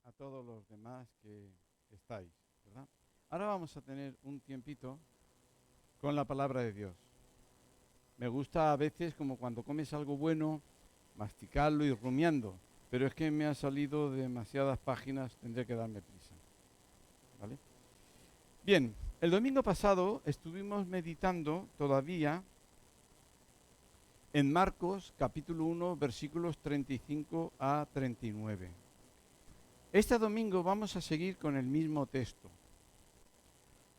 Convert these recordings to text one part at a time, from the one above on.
a todos los demás que estáis, ¿verdad? Ahora vamos a tener un tiempito con la palabra de Dios. Me gusta a veces, como cuando comes algo bueno, masticarlo y rumiando, pero es que me ha salido demasiadas páginas, tendré que darme prisa, ¿vale? Bien, el domingo pasado estuvimos meditando todavía en Marcos capítulo 1, versículos 35 a 39. Este domingo vamos a seguir con el mismo texto,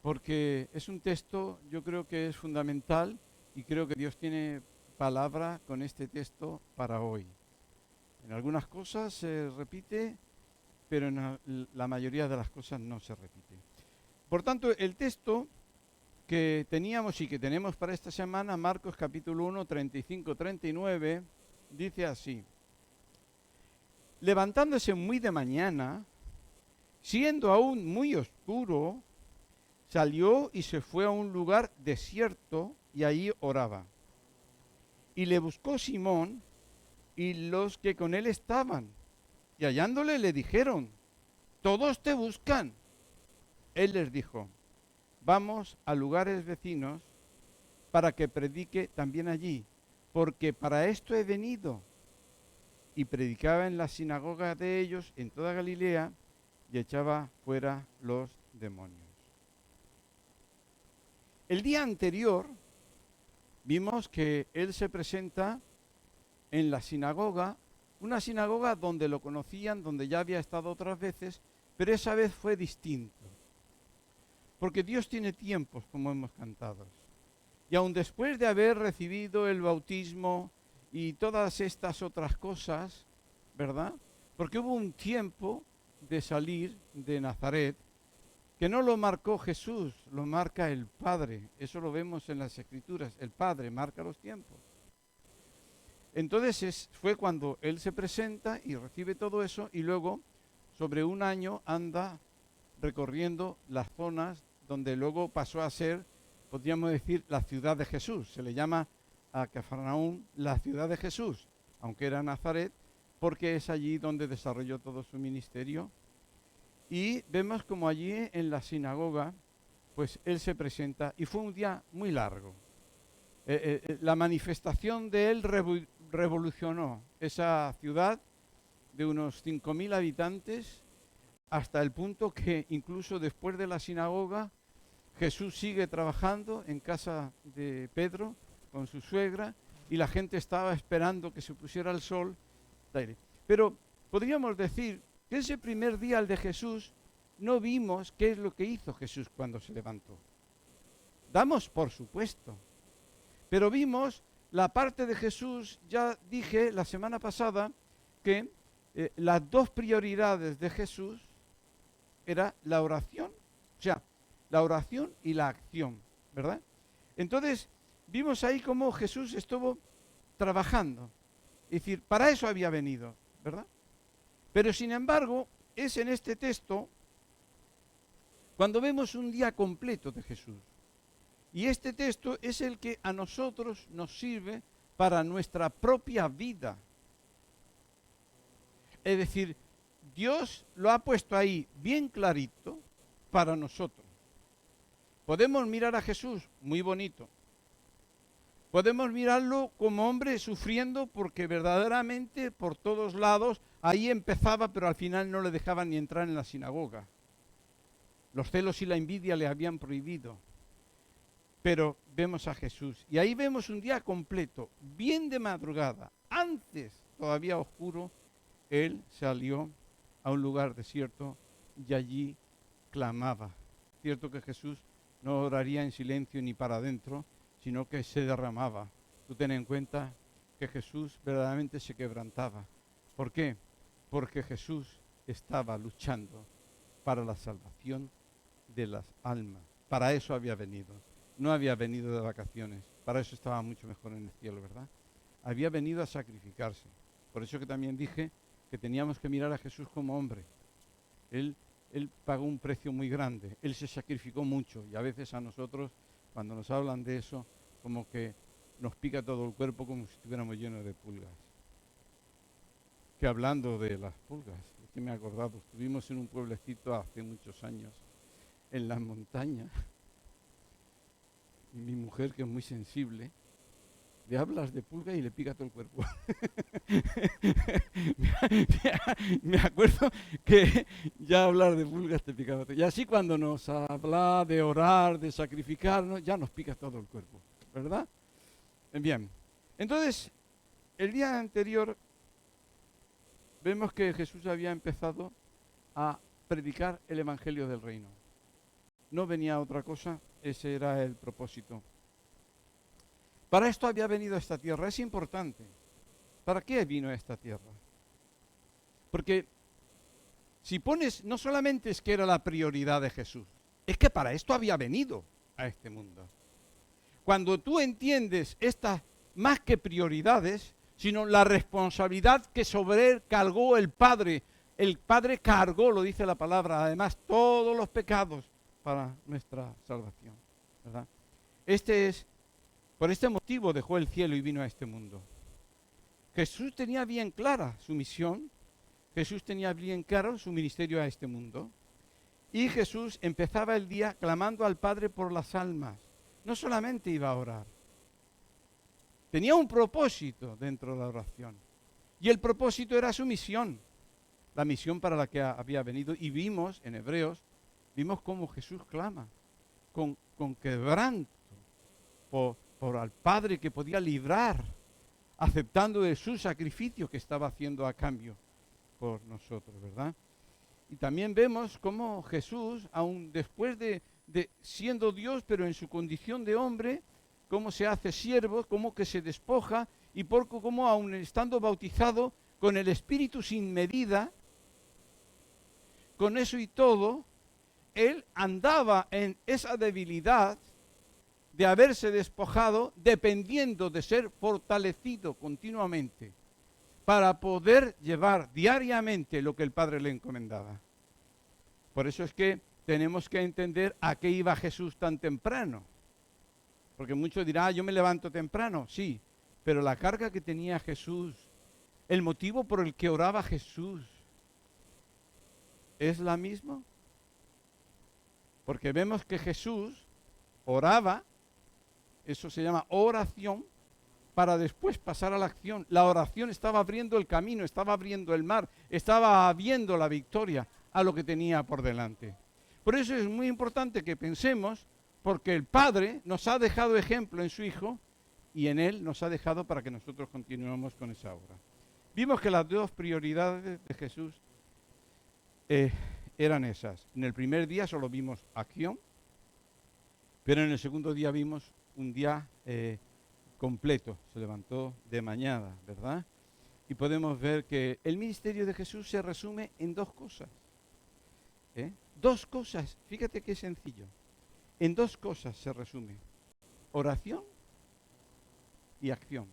porque es un texto, yo creo que es fundamental y creo que Dios tiene palabra con este texto para hoy. En algunas cosas se repite, pero en la mayoría de las cosas no se repite. Por tanto, el texto que teníamos y que tenemos para esta semana, Marcos capítulo 1, 35-39, dice así: levantándose muy de mañana, siendo aún muy oscuro, salió y se fue a un lugar desierto y allí oraba. Y le buscó Simón y los que con él estaban, y hallándole le dijeron: todos te buscan. Él les dijo: vamos a lugares vecinos para que predique también allí, porque para esto he venido. Y predicaba en la sinagoga de ellos en toda Galilea y echaba fuera los demonios. El día anterior vimos que él se presenta en la sinagoga, una sinagoga donde lo conocían, donde ya había estado otras veces, pero esa vez fue distinto. Porque Dios tiene tiempos, como hemos cantado. Y aun después de haber recibido el bautismo y todas estas otras cosas, ¿verdad? Porque hubo un tiempo de salir de Nazaret que no lo marcó Jesús, lo marca el Padre. Eso lo vemos en las Escrituras. El Padre marca los tiempos. Entonces fue cuando Él se presenta y recibe todo eso y luego sobre un año anda recorriendo las zonas donde luego pasó a ser, podríamos decir, la ciudad de Jesús. Se le llama a Cafarnaúm la ciudad de Jesús, aunque era Nazaret, porque es allí donde desarrolló todo su ministerio. Y vemos como allí en la sinagoga, pues Él se presenta y fue un día muy largo. La manifestación de Él revolucionó esa ciudad de unos 5.000 habitantes, hasta el punto que incluso después de la sinagoga, Jesús sigue trabajando en casa de Pedro con su suegra y la gente estaba esperando que se pusiera el sol. Pero podríamos decir que ese primer día, el de Jesús, no vimos qué es lo que hizo Jesús cuando se levantó. Damos por supuesto, pero vimos la parte de Jesús. Ya dije la semana pasada que las dos prioridades de Jesús era la oración, o sea, la oración y la acción, ¿verdad? Entonces, vimos ahí cómo Jesús estuvo trabajando. Es decir, para eso había venido, ¿verdad? Pero sin embargo, es en este texto cuando vemos un día completo de Jesús. Y este texto es el que a nosotros nos sirve para nuestra propia vida. Es decir, Dios lo ha puesto ahí bien clarito para nosotros. Podemos mirar a Jesús, muy bonito. Podemos mirarlo como hombre sufriendo porque verdaderamente por todos lados ahí empezaba, pero al final no le dejaban ni entrar en la sinagoga. Los celos y la envidia le habían prohibido. Pero vemos a Jesús y ahí vemos un día completo, bien de madrugada, antes todavía oscuro, Él salió a un lugar desierto y allí clamaba. Cierto que Jesús no oraría en silencio ni para adentro, sino que se derramaba. Tú ten en cuenta que Jesús verdaderamente se quebrantaba. ¿Por qué? Porque Jesús estaba luchando para la salvación de las almas. Para eso había venido. No había venido de vacaciones. Para eso estaba mucho mejor en el cielo, ¿verdad? Había venido a sacrificarse. Por eso que también dije que teníamos que mirar a Jesús como hombre. Él pagó un precio muy grande. Él se sacrificó mucho. Y a veces a nosotros, cuando nos hablan de eso, como que nos pica todo el cuerpo como si estuviéramos llenos de pulgas. Que hablando de las pulgas, que me he acordado. Estuvimos en un pueblecito hace muchos años, en las montañas. Mi mujer, que es muy sensible, le hablas de pulga y le pica todo el cuerpo. Me acuerdo que ya hablar de pulgas te picaba todo. Y así cuando nos habla de orar, de sacrificarnos, ya nos pica todo el cuerpo, ¿verdad? Bien, entonces, el día anterior vemos que Jesús había empezado a predicar el Evangelio del Reino. No venía otra cosa, ese era el propósito. Para esto había venido a esta tierra, es importante. ¿Para qué vino a esta tierra? Porque si pones, no solamente es que era la prioridad de Jesús, es que para esto había venido a este mundo. Cuando tú entiendes estas más que prioridades, sino la responsabilidad que sobre él cargó el Padre cargó, lo dice la palabra, además todos los pecados para nuestra salvación, ¿verdad? Por este motivo dejó el cielo y vino a este mundo. Jesús tenía bien clara su misión, Jesús tenía bien claro su ministerio a este mundo, y Jesús empezaba el día clamando al Padre por las almas. No solamente iba a orar, tenía un propósito dentro de la oración, y el propósito era su misión, la misión para la que había venido, y vimos en Hebreos, vimos cómo Jesús clama, con quebranto, por al Padre que podía librar, aceptando de su sacrificio que estaba haciendo a cambio por nosotros, ¿verdad? Y también vemos cómo Jesús, aun después de siendo Dios, pero en su condición de hombre, cómo se hace siervo, cómo que se despoja, y cómo aun estando bautizado con el Espíritu sin medida, con eso y todo, él andaba en esa debilidad de haberse despojado, dependiendo de ser fortalecido continuamente para poder llevar diariamente lo que el Padre le encomendaba. Por eso es que tenemos que entender a qué iba Jesús tan temprano. Porque muchos dirán, yo me levanto temprano. Sí, pero la carga que tenía Jesús, el motivo por el que oraba Jesús, ¿es la misma? Porque vemos que Jesús oraba, eso se llama oración, para después pasar a la acción. La oración estaba abriendo el camino, estaba abriendo el mar, estaba abriendo la victoria a lo que tenía por delante. Por eso es muy importante que pensemos, porque el Padre nos ha dejado ejemplo en su Hijo y en Él nos ha dejado para que nosotros continuemos con esa obra. Vimos que las dos prioridades de Jesús eran esas. En el primer día solo vimos acción, pero en el segundo día vimos un día completo. Se levantó de mañana, ¿verdad? Y podemos ver que el ministerio de Jesús se resume en dos cosas. Dos cosas, fíjate qué sencillo. En dos cosas se resume. Oración y acción.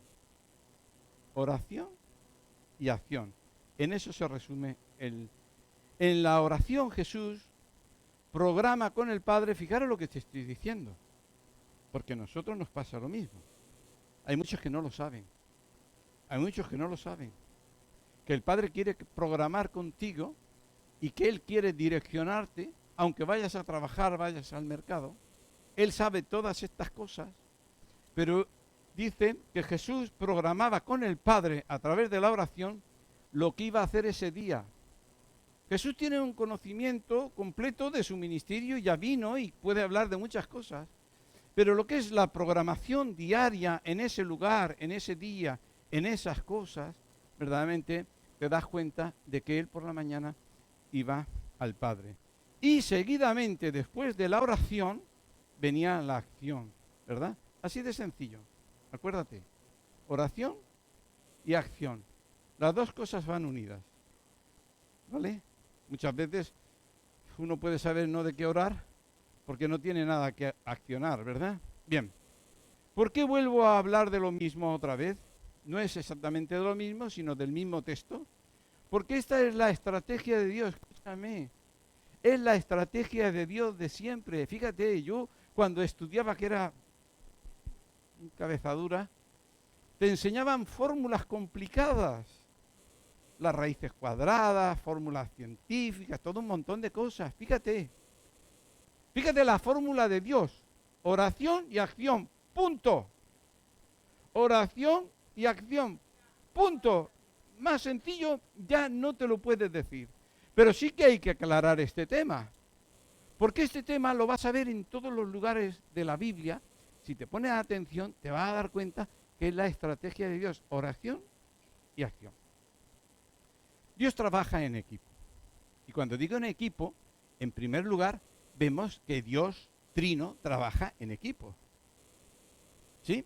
Oración y acción. En eso se resume En la oración Jesús programa con el Padre, fijaros lo que te estoy diciendo, porque a nosotros nos pasa lo mismo. Hay muchos que no lo saben. Hay muchos que no lo saben. Que el Padre quiere programar contigo y que Él quiere direccionarte, aunque vayas a trabajar, vayas al mercado. Él sabe todas estas cosas, pero dice que Jesús programaba con el Padre a través de la oración lo que iba a hacer ese día. Jesús tiene un conocimiento completo de su ministerio, ya vino y puede hablar de muchas cosas, pero lo que es la programación diaria en ese lugar, en ese día, en esas cosas, verdaderamente te das cuenta de que Él por la mañana iba al Padre. Y seguidamente, después de la oración, venía la acción, ¿verdad? Así de sencillo, acuérdate, oración y acción. Las dos cosas van unidas, ¿vale? Muchas veces uno puede saber no de qué orar porque no tiene nada que accionar, ¿verdad? Bien, ¿por qué vuelvo a hablar de lo mismo otra vez? No es exactamente de lo mismo, sino del mismo texto. Porque esta es la estrategia de Dios, escúchame, es la estrategia de Dios de siempre. Fíjate, yo cuando estudiaba, que era cabezadura, te enseñaban fórmulas complicadas. las raíces cuadradas, fórmulas científicas, todo un montón de cosas. Fíjate la fórmula de Dios. Oración y acción, punto. Oración y acción, punto. Más sencillo ya no te lo puedes decir. Pero sí que hay que aclarar este tema. Porque este tema lo vas a ver en todos los lugares de la Biblia. Si te pones atención, te vas a dar cuenta que es la estrategia de Dios, oración y acción. Dios trabaja en equipo. Y cuando digo en equipo, en primer lugar, vemos que Dios Trino trabaja en equipo. ¿Sí?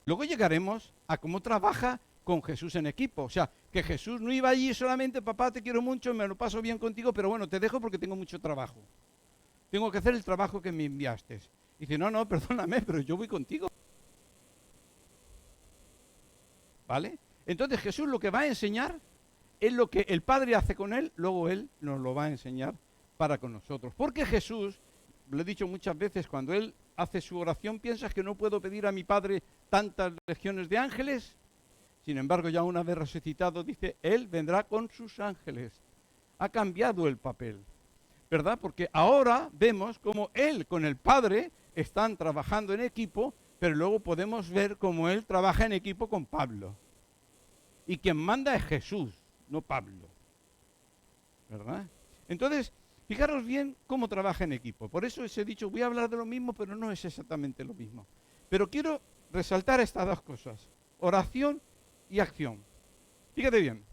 Luego llegaremos a cómo trabaja con Jesús en equipo. O sea, que Jesús no iba allí solamente, papá, te quiero mucho, me lo paso bien contigo, pero bueno, te dejo porque tengo mucho trabajo. Tengo que hacer el trabajo que me enviaste. Dice, no, perdóname, pero yo voy contigo. ¿Vale? Entonces Jesús lo que va a enseñar es lo que el Padre hace con él, luego él nos lo va a enseñar para con nosotros. Porque Jesús, lo he dicho muchas veces, cuando él hace su oración, ¿piensas que no puedo pedir a mi Padre tantas legiones de ángeles? Sin embargo, ya una vez resucitado, dice, él vendrá con sus ángeles. Ha cambiado el papel, ¿verdad? Porque ahora vemos cómo él con el Padre están trabajando en equipo, pero luego podemos ver cómo él trabaja en equipo con Pablo. Y quien manda es Jesús, no Pablo, ¿verdad? Entonces, fijaros bien cómo trabaja en equipo. Por eso os he dicho, voy a hablar de lo mismo, pero no es exactamente lo mismo. Pero quiero resaltar estas dos cosas, oración y acción. Fíjate bien,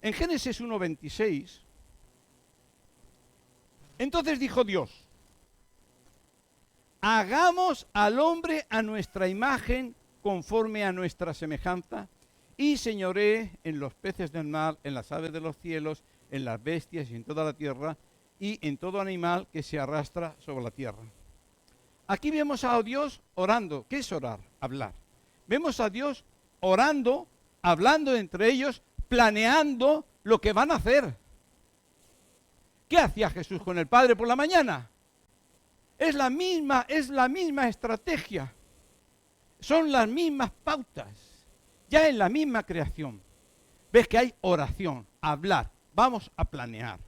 en Génesis 1:26, entonces dijo Dios, hagamos al hombre a nuestra imagen, conforme a nuestra semejanza, y señoree en los peces del mar, en las aves de los cielos, en las bestias y en toda la tierra, y en todo animal que se arrastra sobre la tierra. Aquí vemos a Dios orando. ¿Qué es orar? Hablar. Vemos a Dios orando, hablando entre ellos, planeando lo que van a hacer. ¿Qué hacía Jesús con el Padre por la mañana? Es la misma estrategia. Son las mismas pautas. Ya en la misma creación. Ves que hay oración, hablar, vamos a planear.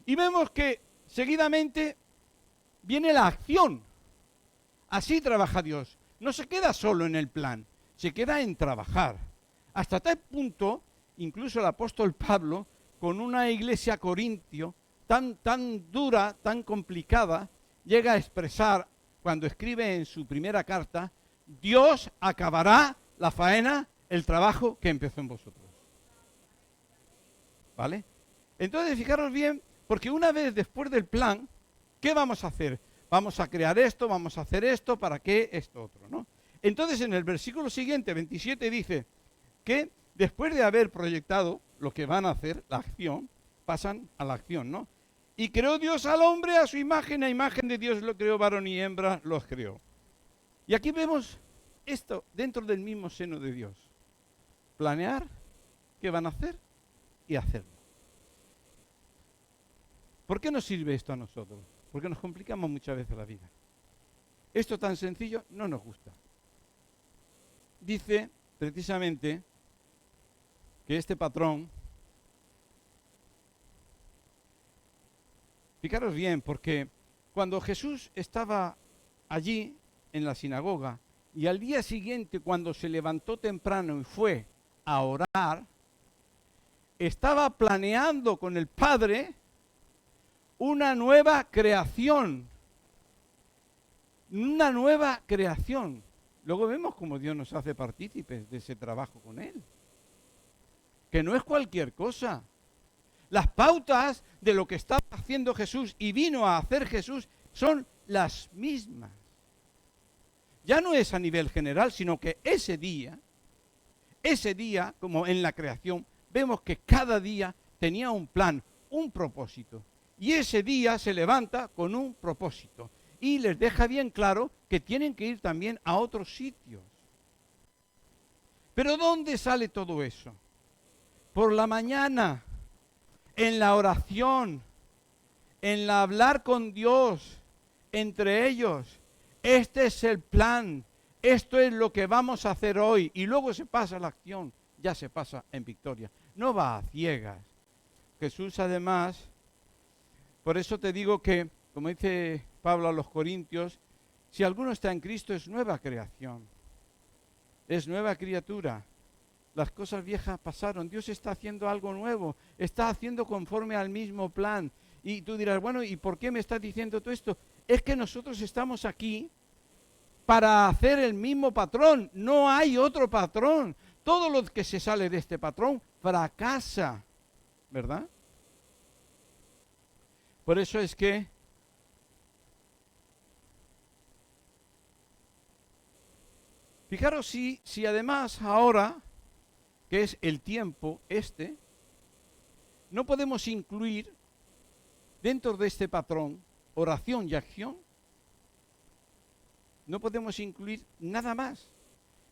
Y vemos que seguidamente viene la acción. Así trabaja Dios. No se queda solo en el plan, se queda en trabajar. Hasta tal punto, incluso el apóstol Pablo, con una iglesia corintio tan dura, tan complicada, llega a expresar, cuando escribe en su primera carta, Dios acabará la faena, el trabajo que empezó en vosotros. ¿Vale? Entonces, fijaros bien, porque una vez después del plan, ¿qué vamos a hacer? Vamos a crear esto, vamos a hacer esto, ¿para qué? Esto otro, ¿no? Entonces, en el versículo siguiente, 27, dice que después de haber proyectado lo que van a hacer, la acción, pasan a la acción, ¿no? Y creó Dios al hombre a su imagen, a imagen de Dios lo creó, varón y hembra los creó. Y aquí vemos esto dentro del mismo seno de Dios. Planear qué van a hacer y hacerlo. ¿Por qué nos sirve esto a nosotros? Porque nos complicamos muchas veces la vida. Esto tan sencillo no nos gusta. Dice precisamente que este patrón, fijaros bien, porque cuando Jesús estaba allí en la sinagoga y al día siguiente cuando se levantó temprano y fue a orar, estaba planeando con el Padre una nueva creación. Una nueva creación. Luego vemos cómo Dios nos hace partícipes de ese trabajo con Él. Que no es cualquier cosa. Las pautas de lo que estaba haciendo Jesús y vino a hacer Jesús son las mismas. Ya no es a nivel general, sino que ese día, como en la creación, vemos que cada día tenía un plan, un propósito. Y ese día se levanta con un propósito. Y les deja bien claro que tienen que ir también a otros sitios. Pero ¿dónde sale todo eso? Por la mañana, en la oración, en la hablar con Dios, entre ellos. Este es el plan, esto es lo que vamos a hacer hoy. Y luego se pasa a la acción. ya se pasa en victoria. No va a ciegas. Jesús además, por eso te digo que, como dice Pablo a los Corintios, si alguno está en Cristo es nueva creación, es nueva criatura. Las cosas viejas pasaron, Dios está haciendo algo nuevo, está haciendo conforme al mismo plan. Y tú dirás, bueno, ¿y por qué me estás diciendo todo esto? Es que nosotros estamos aquí para hacer el mismo patrón, no hay otro patrón. Todo lo que se sale de este patrón fracasa, ¿verdad? Por eso es que fijaros si además ahora, que es el tiempo no podemos incluir dentro de este patrón oración y acción, no podemos incluir nada más.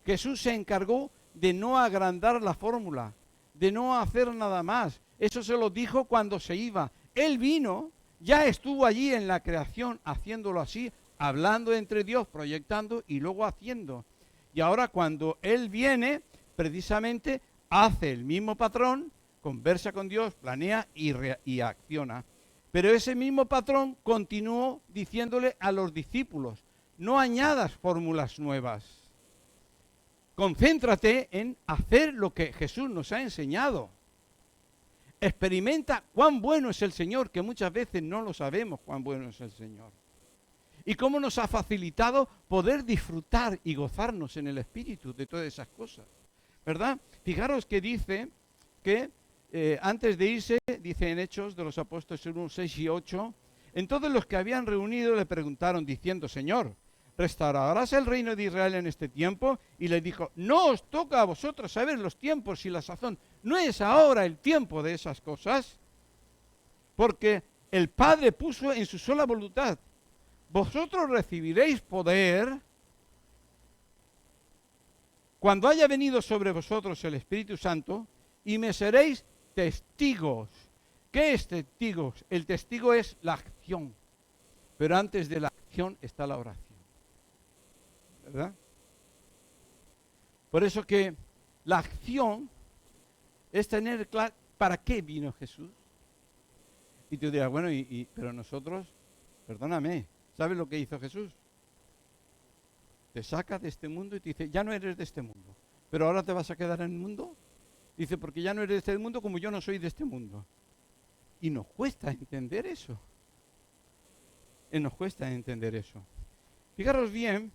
Jesús se encargó de no agrandar la fórmula, de no hacer nada más. Eso se lo dijo cuando se iba. Él vino, ya estuvo allí en la creación haciéndolo así, hablando entre Dios, proyectando y luego haciendo. Y ahora cuando Él viene, precisamente hace el mismo patrón, conversa con Dios, planea y acciona. Pero ese mismo patrón continuó diciéndole a los discípulos, no añadas fórmulas nuevas. Concéntrate en hacer lo que Jesús nos ha enseñado. Experimenta cuán bueno es el Señor, que muchas veces no lo sabemos cuán bueno es el Señor. Y cómo nos ha facilitado poder disfrutar y gozarnos en el Espíritu de todas esas cosas. ¿Verdad? Fijaros que dice que antes de irse, dice en Hechos de los Apóstoles 1, 6 y 8, entonces los que habían reunido le preguntaron diciendo, Señor, ¿restaurarás el reino de Israel en este tiempo? Y le dijo, no os toca a vosotros saber los tiempos y la sazón. No es ahora el tiempo de esas cosas, porque el Padre puso en su sola voluntad. Vosotros recibiréis poder cuando haya venido sobre vosotros el Espíritu Santo y me seréis testigos. ¿Qué es testigos? El testigo es la acción, pero antes de la acción está la oración. ¿Verdad? Por eso que la acción es tener claro para qué vino Jesús. Y tú dirás, bueno, pero nosotros, perdóname, ¿sabes lo que hizo Jesús? Te saca de este mundo y te dice, ya no eres de este mundo, pero ahora te vas a quedar en el mundo. Dice, porque ya no eres de este mundo como yo no soy de este mundo. Y nos cuesta entender eso. Nos cuesta entender eso. Fijaros bien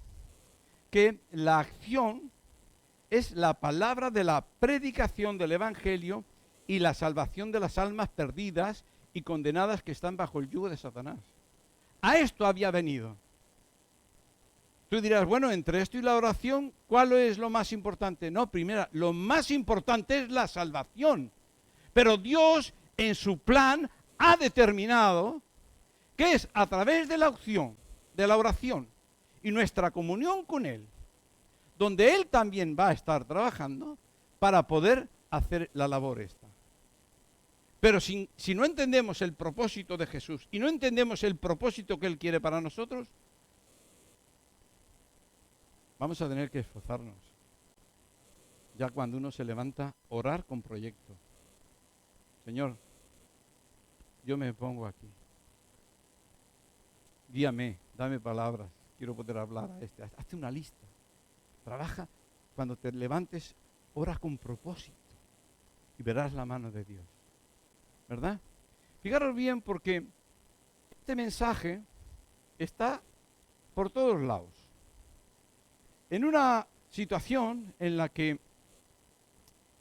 que la acción es la palabra de la predicación del Evangelio y la salvación de las almas perdidas y condenadas que están bajo el yugo de Satanás. A esto había venido. Tú dirás, bueno, entre esto y la oración, ¿cuál es lo más importante? No, primero, lo más importante es la salvación. Pero Dios, en su plan, ha determinado que es a través de la acción, de la oración y nuestra comunión con Él, donde Él también va a estar trabajando para poder hacer la labor esta. Pero si no entendemos el propósito de Jesús y no entendemos el propósito que Él quiere para nosotros, vamos a tener que esforzarnos. Ya cuando uno se levanta, orar con proyecto. Señor, yo me pongo aquí. Guíame, dame palabras. Quiero poder hablar a este. Hazte una lista. Trabaja. Cuando te levantes, ora con propósito. Y verás la mano de Dios. ¿Verdad? Fijaros bien porque este mensaje está por todos lados. En una situación en la que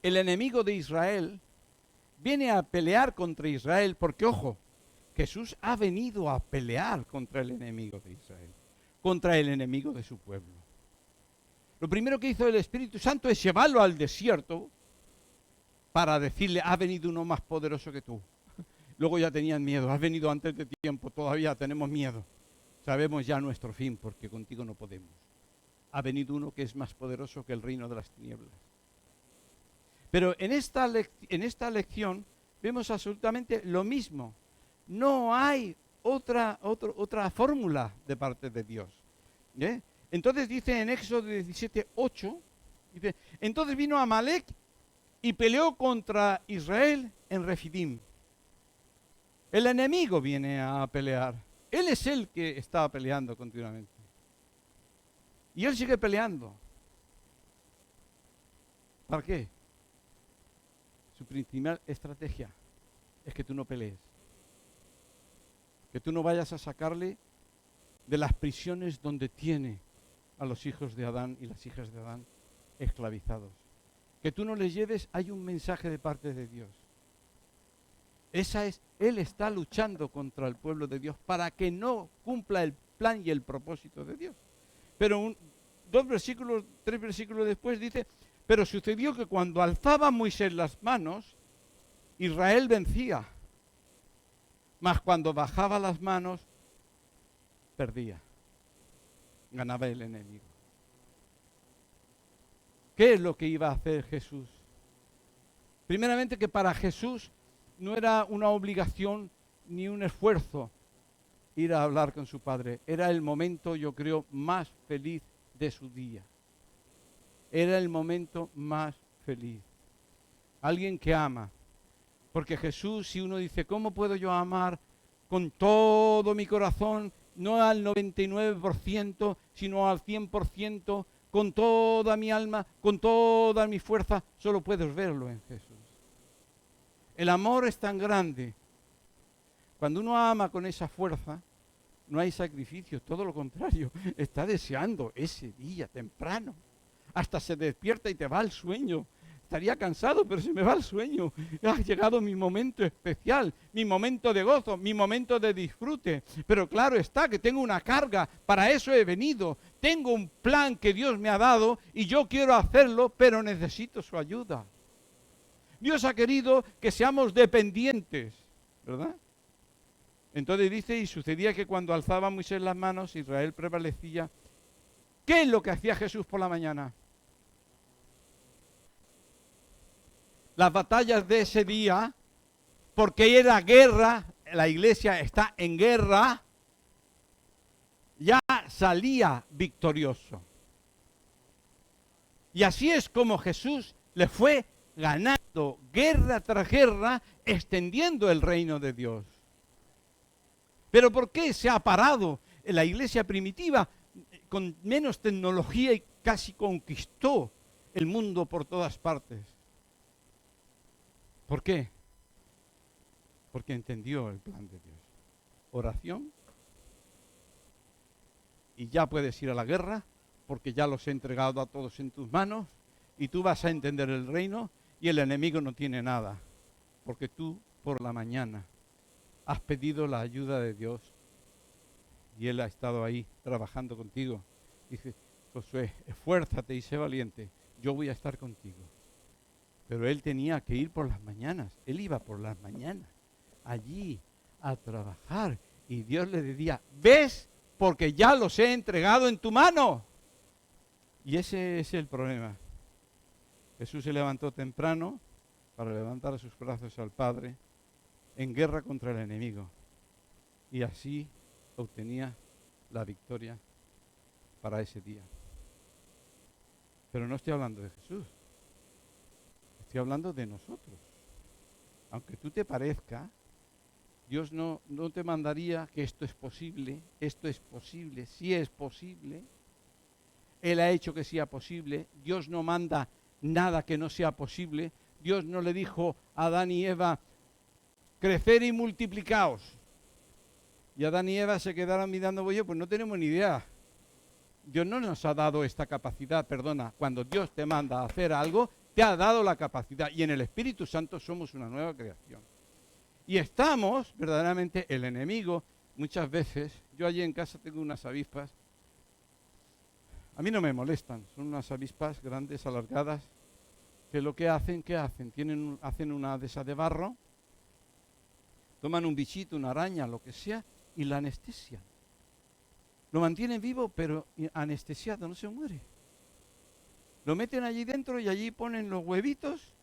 el enemigo de Israel viene a pelear contra Israel, porque ojo, Jesús ha venido a pelear contra el enemigo de Israel, contra el enemigo de su pueblo. Lo primero que hizo el Espíritu Santo es llevarlo al desierto para decirle, ha venido uno más poderoso que tú. Luego ya tenían miedo, has venido antes de tiempo, todavía tenemos miedo. Sabemos ya nuestro fin, porque contigo no podemos. Ha venido uno que es más poderoso que el reino de las tinieblas. Pero en esta lección vemos absolutamente lo mismo. No hay otra fórmula de parte de Dios. Entonces dice en Éxodo 17:8, dice, entonces vino Amalek y peleó contra Israel en Refidim. El enemigo viene a pelear. Él es el que está peleando continuamente. Y él sigue peleando. ¿Para qué? Su principal estrategia es que tú no pelees. Que tú no vayas a sacarle de las prisiones donde tiene a los hijos de Adán y las hijas de Adán esclavizados. Que tú no les lleves, hay un mensaje de parte de Dios. Él está luchando contra el pueblo de Dios para que no cumpla el plan y el propósito de Dios. Pero tres versículos después dice, pero sucedió que cuando alzaba Moisés las manos, Israel vencía. Mas cuando bajaba las manos, perdía. Ganaba el enemigo. ¿Qué es lo que iba a hacer Jesús? Primeramente que para Jesús no era una obligación ni un esfuerzo ir a hablar con su Padre. Era el momento, yo creo, más feliz de su día. Era el momento más feliz. Alguien que ama. Porque Jesús, si uno dice, ¿cómo puedo yo amar con todo mi corazón? No al 99%, sino al 100%, con toda mi alma, con toda mi fuerza, solo puedes verlo en Jesús. El amor es tan grande. Cuando uno ama con esa fuerza, no hay sacrificio, todo lo contrario. Está deseando ese día temprano. Hasta se despierta y te va el sueño. Estaría cansado, pero se me va el sueño. Ha llegado mi momento especial, mi momento de gozo, mi momento de disfrute. Pero claro está que tengo una carga, para eso he venido. Tengo un plan que Dios me ha dado y yo quiero hacerlo, pero necesito su ayuda. Dios ha querido que seamos dependientes, ¿verdad? Entonces dice, y sucedía que cuando alzaba Moisés las manos, Israel prevalecía. ¿Qué es lo que hacía Jesús por la mañana? Las batallas de ese día, porque era guerra, la iglesia está en guerra, ya salía victorioso. Y así es como Jesús le fue ganando guerra tras guerra, extendiendo el reino de Dios. Pero ¿por qué se ha parado en la iglesia primitiva con menos tecnología y casi conquistó el mundo por todas partes? ¿Por qué? Porque entendió el plan de Dios. Oración. Y ya puedes ir a la guerra, porque ya los he entregado a todos en tus manos, y tú vas a entender el reino, y el enemigo no tiene nada, porque tú por la mañana has pedido la ayuda de Dios, y Él ha estado ahí trabajando contigo. Dice, Josué, esfuérzate y sé valiente, yo voy a estar contigo. Pero él tenía que ir por las mañanas. Él iba por las mañanas allí a trabajar. Y Dios le decía, ¿ves? Porque ya los he entregado en tu mano. Y ese es el problema. Jesús se levantó temprano para levantar sus brazos al Padre en guerra contra el enemigo. Y así obtenía la victoria para ese día. Pero no estoy hablando de Jesús. Estoy hablando de nosotros. Aunque tú te parezca, Dios no te mandaría que esto es posible, sí es posible. Él ha hecho que sea posible. Dios no manda nada que no sea posible. Dios no le dijo a Adán y Eva, crecer y multiplicaos. Y Adán y Eva se quedaron mirando, oye, pues no tenemos ni idea. Dios no nos ha dado esta capacidad, perdona. Cuando Dios te manda a hacer algo, te ha dado la capacidad. Y en el Espíritu Santo somos una nueva creación. Y estamos, verdaderamente, el enemigo, muchas veces, yo allí en casa tengo unas avispas, a mí no me molestan, son unas avispas grandes, alargadas, que lo que hacen, ¿qué hacen? Hacen una de esas de barro, toman un bichito, una araña, lo que sea, y la anestesian. Lo mantienen vivo, pero anestesiado, no se muere. Lo meten allí dentro y allí ponen los huevitos,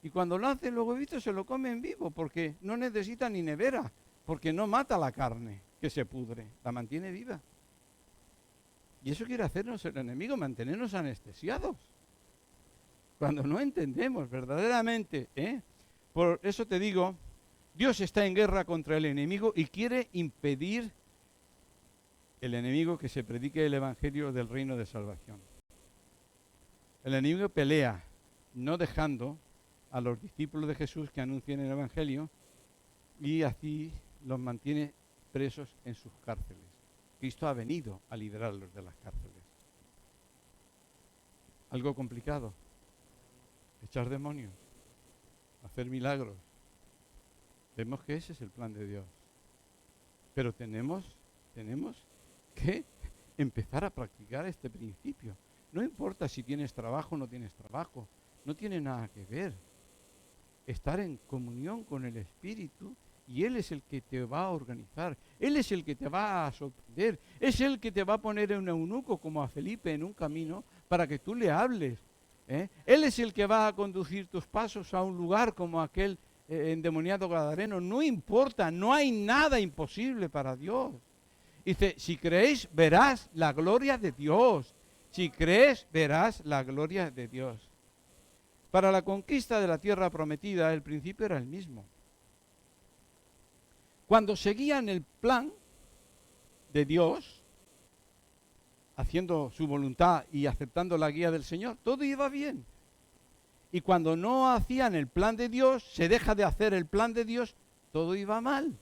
y cuando lancen los huevitos se lo comen vivo, porque no necesita ni nevera, porque no mata la carne que se pudre, la mantiene viva. Y eso quiere hacernos el enemigo, mantenernos anestesiados. cuando no entendemos verdaderamente, Por eso te digo, Dios está en guerra contra el enemigo y quiere impedir el enemigo que se predique el evangelio del reino de salvación. El enemigo pelea, no dejando a los discípulos de Jesús que anuncien el evangelio, y así los mantiene presos en sus cárceles. Cristo ha venido a liberarlos de las cárceles. Algo complicado, echar demonios, hacer milagros. Vemos que ese es el plan de Dios. Pero tenemos que empezar a practicar este principio. No importa si tienes trabajo o no tienes trabajo, no tiene nada que ver. Estar en comunión con el Espíritu, y Él es el que te va a organizar, Él es el que te va a sorprender, es el que te va a poner en un eunuco como a Felipe en un camino para que tú le hables. Él es el que va a conducir tus pasos a un lugar como aquel endemoniado gadareno. No importa, no hay nada imposible para Dios. Dice, si creéis, verás la gloria de Dios. Si crees, verás la gloria de Dios. Para la conquista de la tierra prometida, el principio era el mismo. Cuando seguían el plan de Dios, haciendo su voluntad y aceptando la guía del Señor, todo iba bien. Y cuando no hacían el plan de Dios, se deja de hacer el plan de Dios, todo iba mal.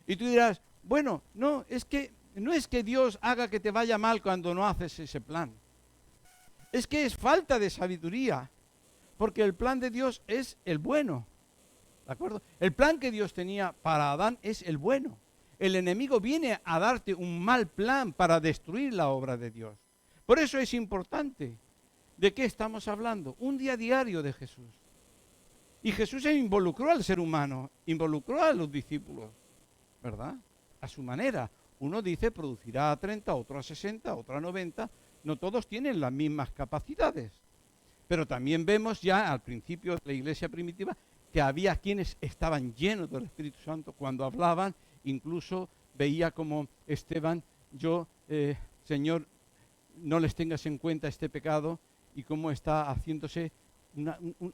Y tú dirás, bueno, no es que Dios haga que te vaya mal cuando no haces ese plan. Es que es falta de sabiduría, porque el plan de Dios es el bueno. ¿De acuerdo? El plan que Dios tenía para Adán es el bueno. El enemigo viene a darte un mal plan para destruir la obra de Dios. Por eso es importante. ¿De qué estamos hablando? Un día diario de Jesús. Y Jesús se involucró al ser humano, involucró a los discípulos, ¿verdad? A su manera. Uno dice producirá a 30, otro a 60, otro a 90. No todos tienen las mismas capacidades. Pero también vemos ya al principio de la iglesia primitiva que había quienes estaban llenos del Espíritu Santo cuando hablaban. Incluso veía como Esteban, Señor, no les tengas en cuenta este pecado, y cómo está haciéndose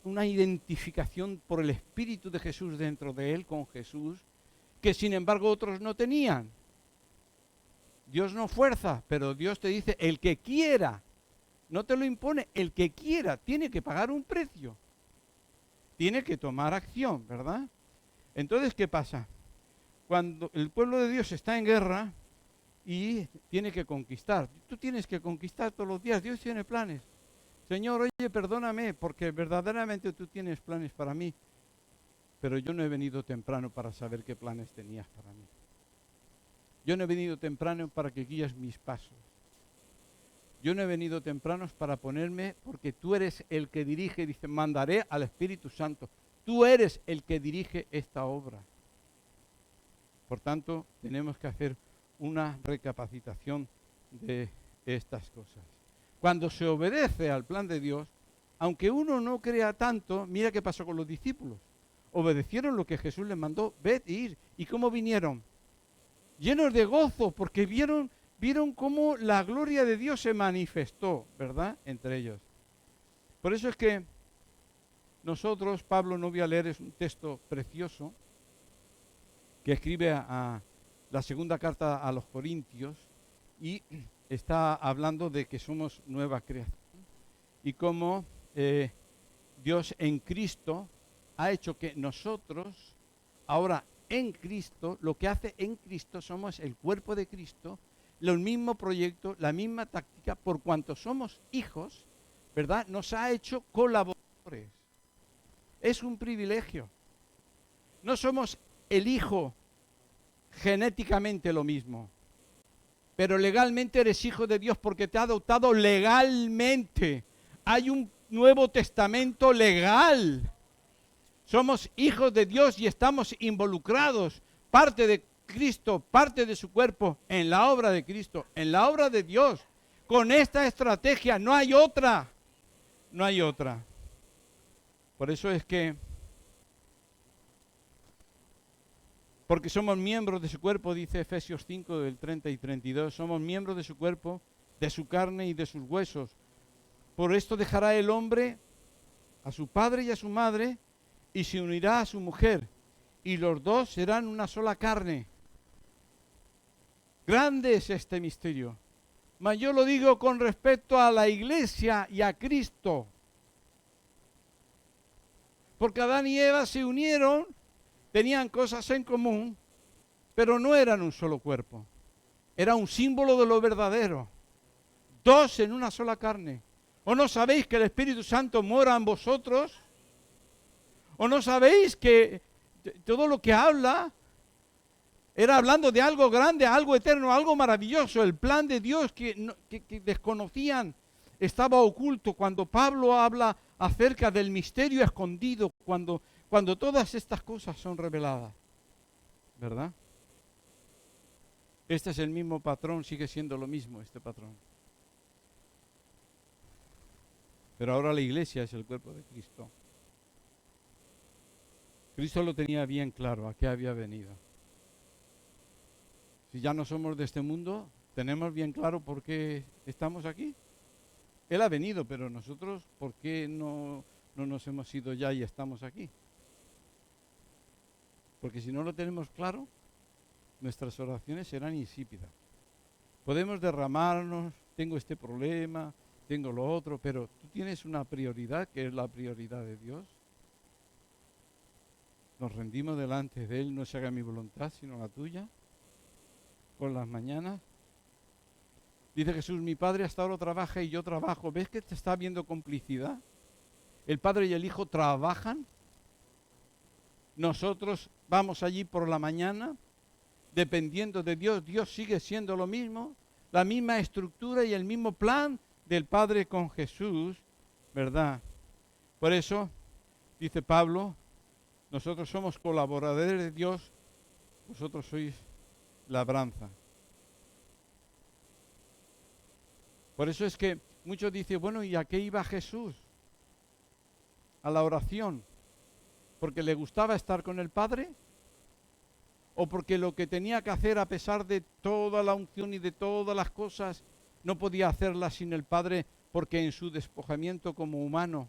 una identificación por el Espíritu de Jesús dentro de él con Jesús, que sin embargo otros no tenían. Dios no fuerza, pero Dios te dice, el que quiera, no te lo impone, el que quiera tiene que pagar un precio, tiene que tomar acción, ¿verdad? Entonces, ¿qué pasa? Cuando el pueblo de Dios está en guerra y tiene que conquistar, tú tienes que conquistar todos los días, Dios tiene planes. Señor, oye, perdóname, porque verdaderamente tú tienes planes para mí, pero yo no he venido temprano para saber qué planes tenías para mí. Yo no he venido temprano para que guíes mis pasos. Yo no he venido temprano para ponerme, porque tú eres el que dirige, dice, mandaré al Espíritu Santo. Tú eres el que dirige esta obra. Por tanto, tenemos que hacer una recapacitación de estas cosas. Cuando se obedece al plan de Dios, aunque uno no crea tanto, mira qué pasó con los discípulos. Obedecieron lo que Jesús les mandó, ved e ir. ¿Y cómo vinieron? Llenos de gozo, porque vieron cómo la gloria de Dios se manifestó, ¿verdad?, entre ellos. Por eso es que nosotros, Pablo, no voy a leer, es un texto precioso, que escribe a la segunda carta a los Corintios, y está hablando de que somos nueva creación, y cómo Dios en Cristo ha hecho que nosotros, ahora en Cristo, lo que hace en Cristo, somos el cuerpo de Cristo, el mismo proyecto, la misma táctica, por cuanto somos hijos, ¿verdad? Nos ha hecho colaboradores. Es un privilegio. No somos el hijo genéticamente lo mismo, pero legalmente eres hijo de Dios porque te ha adoptado legalmente. Hay un Nuevo Testamento legal. Somos hijos de Dios y estamos involucrados, parte de Cristo, parte de su cuerpo, en la obra de Cristo, en la obra de Dios. Con esta estrategia no hay otra, no hay otra. Por eso es que, porque somos miembros de su cuerpo, dice Efesios 5, del 30 y 32, somos miembros de su cuerpo, de su carne y de sus huesos. Por esto dejará el hombre a su padre y a su madre y se unirá a su mujer, y los dos serán una sola carne. Grande es este misterio. Mas yo lo digo con respecto a la iglesia y a Cristo. Porque Adán y Eva se unieron, tenían cosas en común, pero no eran un solo cuerpo. Era un símbolo de lo verdadero. Dos en una sola carne. ¿O no sabéis que el Espíritu Santo mora en vosotros? ¿O no sabéis que todo lo que habla era hablando de algo grande, algo eterno, algo maravilloso? El plan de Dios que desconocían estaba oculto. Cuando Pablo habla acerca del misterio escondido, cuando todas estas cosas son reveladas, ¿verdad? Este es el mismo patrón, sigue siendo lo mismo este patrón. Pero ahora la iglesia es el cuerpo de Cristo. Cristo lo tenía bien claro, a qué había venido. Si ya no somos de este mundo, tenemos bien claro por qué estamos aquí. Él ha venido, pero nosotros, ¿por qué no nos hemos ido ya y estamos aquí? Porque si no lo tenemos claro, nuestras oraciones serán insípidas. Podemos derramarnos, tengo este problema, tengo lo otro, pero tú tienes una prioridad que es la prioridad de Dios. Nos rendimos delante de Él, no se haga mi voluntad, sino la tuya. Por las mañanas. Dice Jesús, mi Padre hasta ahora trabaja y yo trabajo. ¿Ves que te está habiendo complicidad? El Padre y el Hijo trabajan. Nosotros vamos allí por la mañana, dependiendo de Dios. Dios sigue siendo lo mismo, la misma estructura y el mismo plan del Padre con Jesús, ¿verdad? Por eso, dice Pablo, nosotros somos colaboradores de Dios, vosotros sois labranza. Por eso es que muchos dicen, bueno, ¿y a qué iba Jesús? A la oración. ¿Porque le gustaba estar con el Padre? ¿O porque lo que tenía que hacer a pesar de toda la unción y de todas las cosas, no podía hacerlas sin el Padre porque en su despojamiento como humano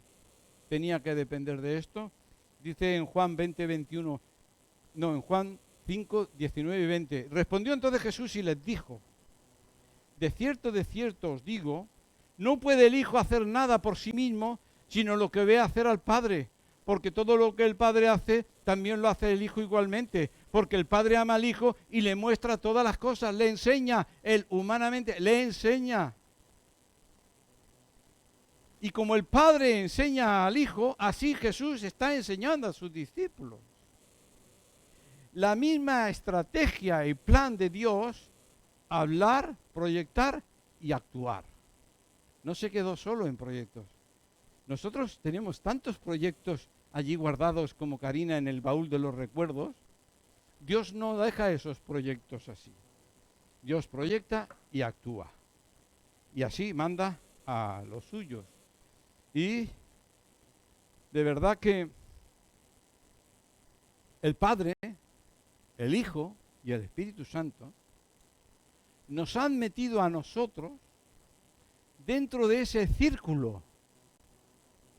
tenía que depender de esto? Dice en Juan 5, 19 y 20. Respondió entonces Jesús y les dijo, de cierto os digo, no puede el Hijo hacer nada por sí mismo, sino lo que ve hacer al Padre, porque todo lo que el Padre hace, también lo hace el Hijo igualmente, porque el Padre ama al Hijo y le muestra todas las cosas, le enseña, él humanamente le enseña. Y como el Padre enseña al Hijo, así Jesús está enseñando a sus discípulos. La misma estrategia y plan de Dios, hablar, proyectar y actuar. No se quedó solo en proyectos. Nosotros tenemos tantos proyectos allí guardados como Karina en el baúl de los recuerdos. Dios no deja esos proyectos así. Dios proyecta y actúa. Y así manda a los suyos. Y de verdad que el Padre, el Hijo y el Espíritu Santo nos han metido a nosotros dentro de ese círculo.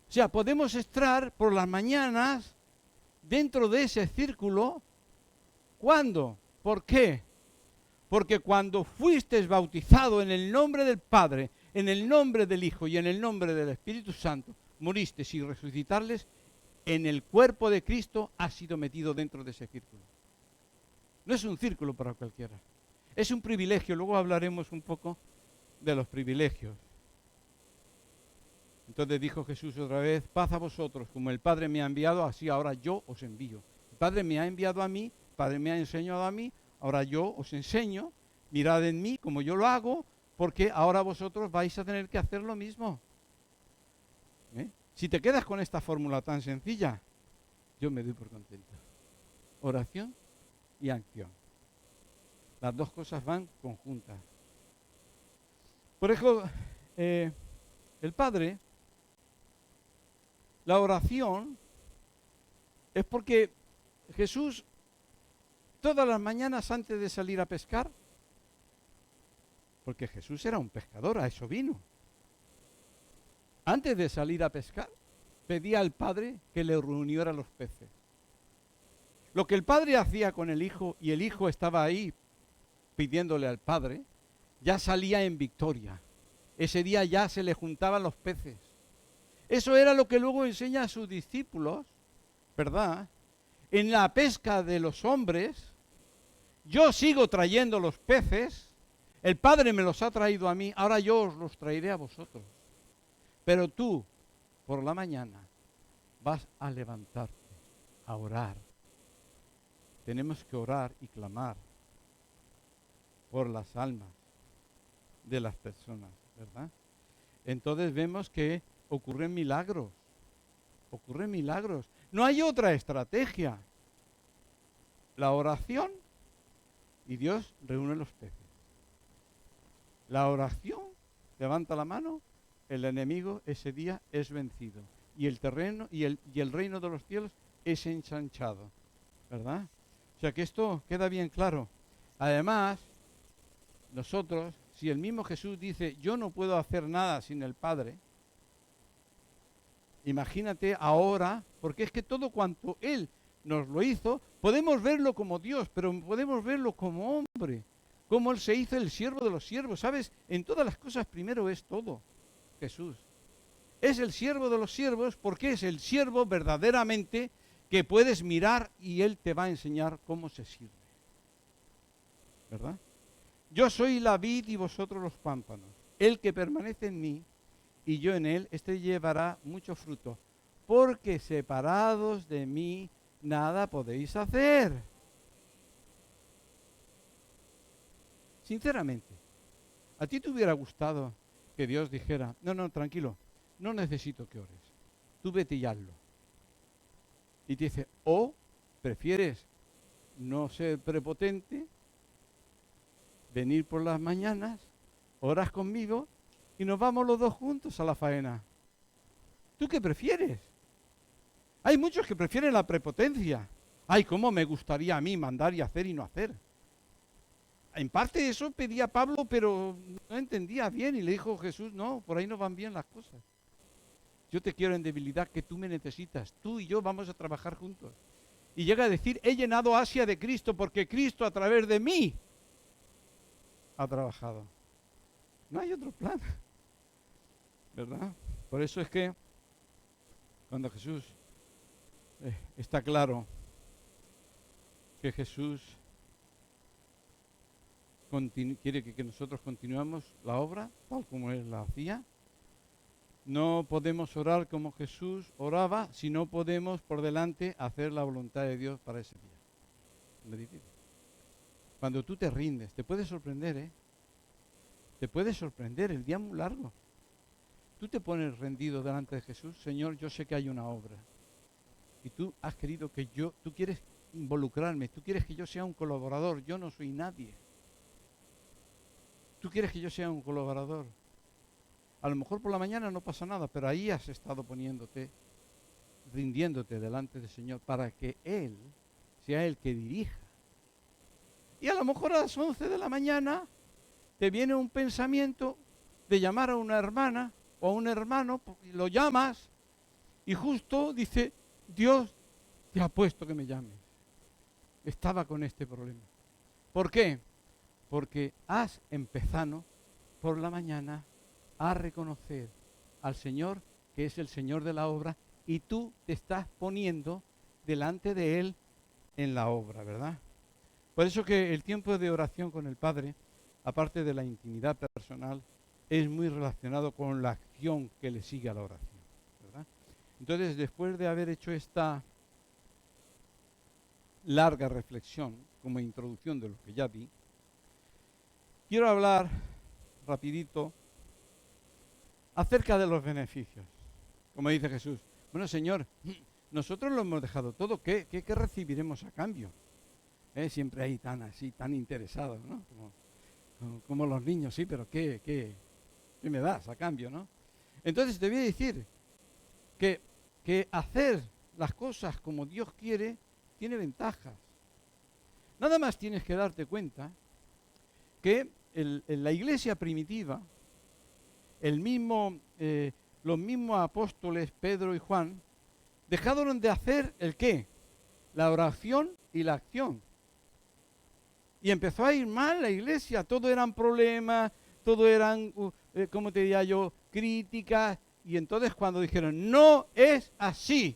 O sea, podemos estar por las mañanas dentro de ese círculo. ¿Cuándo? ¿Por qué? Porque cuando fuisteis bautizado en el nombre del Padre, en el nombre del Hijo y en el nombre del Espíritu Santo, moristeis y resucitarles, en el cuerpo de Cristo has sido metido dentro de ese círculo. No es un círculo para cualquiera. Es un privilegio. Luego hablaremos un poco de los privilegios. Entonces dijo Jesús otra vez, paz a vosotros, como el Padre me ha enviado, así ahora yo os envío. El Padre me ha enviado a mí, el Padre me ha enseñado a mí, ahora yo os enseño, mirad en mí como yo lo hago, porque ahora vosotros vais a tener que hacer lo mismo. Si te quedas con esta fórmula tan sencilla, yo me doy por contento. Oración y acción. Las dos cosas van conjuntas. Por ejemplo, el Padre, la oración es porque Jesús todas las mañanas antes de salir a pescar, porque Jesús era un pescador, a eso vino. antes de salir a pescar, pedía al padre que le reuniera los peces. Lo que el padre hacía con el hijo y el hijo estaba ahí pidiéndole al padre, ya salía en victoria. Ese día ya se le juntaban los peces. Eso era lo que luego enseña a sus discípulos, ¿verdad? En la pesca de los hombres, yo sigo trayendo los peces, el Padre me los ha traído a mí, ahora yo os los traeré a vosotros. Pero tú, por la mañana, vas a levantarte, a orar. Tenemos que orar y clamar por las almas de las personas, ¿verdad? Entonces vemos que ocurren milagros. No hay otra estrategia. La oración y Dios reúne los peces. La oración, levanta la mano, el enemigo ese día es vencido. Y el terreno y el reino de los cielos es ensanchado, ¿verdad? O sea que esto queda bien claro. Además, nosotros, si el mismo Jesús dice, yo no puedo hacer nada sin el Padre, imagínate ahora, porque es que todo cuanto Él nos lo hizo, podemos verlo como Dios, pero podemos verlo como hombre, como Él se hizo el siervo de los siervos, ¿sabes? En todas las cosas primero es todo Jesús. Es el siervo de los siervos porque es el siervo verdaderamente que puedes mirar y Él te va a enseñar cómo se sirve, ¿verdad? Yo soy la vid y vosotros los pámpanos. El que permanece en mí y yo en él, este llevará mucho fruto, porque separados de mí nada podéis hacer. Sinceramente, ¿a ti te hubiera gustado que Dios dijera, no, tranquilo, no necesito que ores, tú vete y hazlo? Y te dice, o prefieres no ser prepotente, venir por las mañanas, oras conmigo y nos vamos los dos juntos a la faena. ¿Tú qué prefieres? Hay muchos que prefieren la prepotencia. Ay, cómo me gustaría a mí mandar y hacer y no hacer. En parte eso pedía Pablo, pero no entendía bien y le dijo Jesús, no, por ahí no van bien las cosas. Yo te quiero en debilidad, que tú me necesitas. Tú y yo vamos a trabajar juntos. Y llega a decir, he llenado Asia de Cristo porque Cristo a través de mí ha trabajado. No hay otro plan, ¿verdad? Por eso es que cuando Jesús está claro que Jesús quiere que nosotros continuemos la obra tal como Él la hacía. No podemos orar como Jesús oraba si no podemos por delante hacer la voluntad de Dios para ese día. Es muy difícil. Cuando tú te rindes, te puede sorprender, ¿eh? Te puede sorprender, el día es muy largo. Tú te pones rendido delante de Jesús, Señor, yo sé que hay una obra. Y tú has querido que tú quieres involucrarme, tú quieres que yo sea un colaborador, yo no soy nadie. Tú quieres que yo sea un colaborador. A lo mejor por la mañana no pasa nada, pero ahí has estado poniéndote, rindiéndote delante del Señor para que Él sea el que dirija. Y a lo mejor a las 11 de la mañana te viene un pensamiento de llamar a una hermana o a un hermano, y lo llamas y justo dice, Dios te ha puesto que me llames. Estaba con este problema. ¿Por qué? Porque has empezado por la mañana a reconocer al Señor, que es el Señor de la obra, y tú te estás poniendo delante de Él en la obra, ¿verdad? Por eso que el tiempo de oración con el Padre, aparte de la intimidad personal, es muy relacionado con la acción que le sigue a la oración, ¿verdad? Entonces, después de haber hecho esta larga reflexión como introducción de lo que ya vi, quiero hablar rapidito acerca de los beneficios. Como dice Jesús, bueno, Señor, nosotros lo hemos dejado todo, ¿qué recibiremos a cambio? Siempre hay tan interesados, ¿no? Como los niños, sí, pero ¿qué me das a cambio, no? Entonces te voy a decir que hacer las cosas como Dios quiere tiene ventajas. Nada más tienes que darte cuenta que en la iglesia primitiva, el mismo los mismos apóstoles Pedro y Juan dejaron de hacer ¿el qué? La oración y la acción. Y empezó a ir mal la iglesia, todo eran problemas, todo eran, ¿cómo te diría yo?, críticas. Y entonces cuando dijeron, no es así,